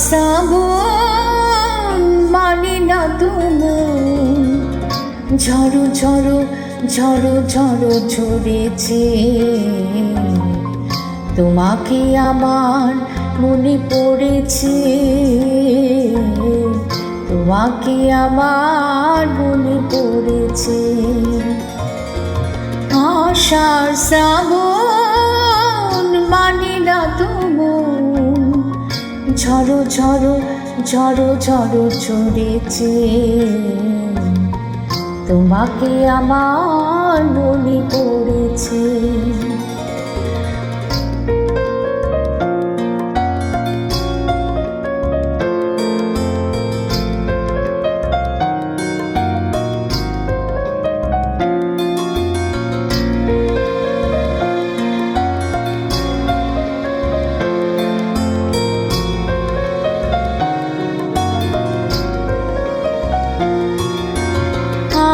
শ্রাবণ মানে না তুমি, ঝড়ো ঝড়ো ঝড়ো ঝড়ো ঝরেছে, তোমাকে আমার মনে পড়েছে, তোমাকে আমার মনে পড়েছে। আষাঢ় শ্রাবণ মানে না তুমি, ঝড়ো ঝড়ো ঝড়ো ঝড়ো ঝরেছে, তোমাকে আমার মনে পড়েছে।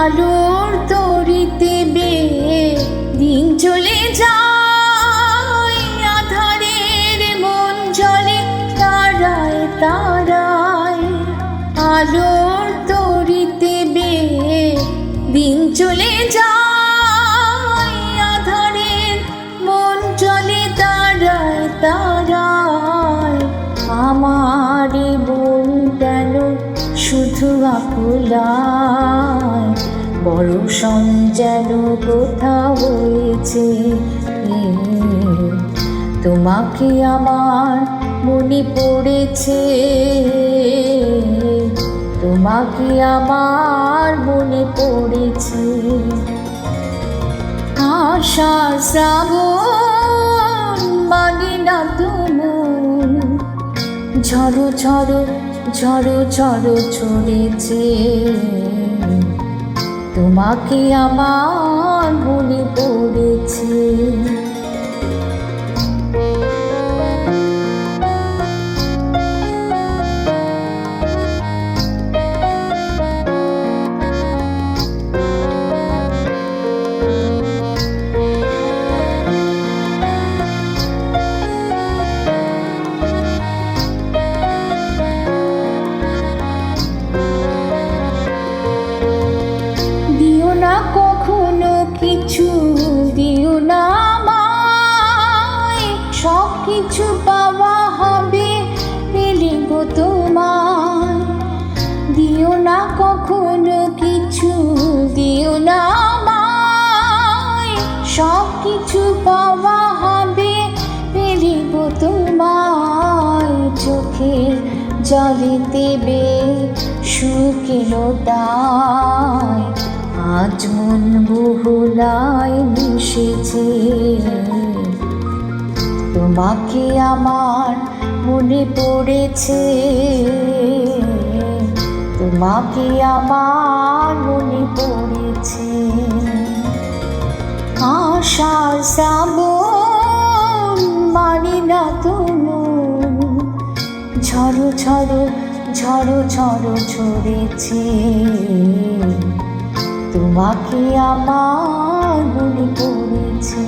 আলোর তরিতে বেয়ে দিন চলে যায়, আধারের মন জলে তারায় তারায়। আলোর তরিতে বেয়ে দিন চলে যায়, আধারের মন জলে তারায় তারায়। আমার মন কেন শুধু আকুলায়, বড় যেন কোথাও হয়েছে, তোমাকে আমার মনে পড়েছে, তোমাকে আমার মনে পড়েছে। আষাঢ় শ্রাবণ মানে না তুমি, ঝড়ো ঝড়ো ঝড়ো ঝড়ো ঝরেছে, তোমাকে আমার মনে পড়েছে। কখনো কিছু দিও না আমায়, সব কিছু পাওয়া হবে পেলে গো তোমায়। দিও না কখনো কিছু, দিও না আমায়, সব কিছু পাওয়া হবে পেলে গো তোমায়। চোখের জলে দেবে শুকিনো দায়, আজ মন বহুলায় মিশেছে, তোমাকে আমার মনে পড়েছে, তোমাকে আমার মনে পড়েছে। আষাঢ় শ্রাবণ মানে না তুমি, ঝড়ো ঝড়ো ঝড়ো ঝড়ো ঝরেছে, তোমাকে আমার মনে পড়েছে।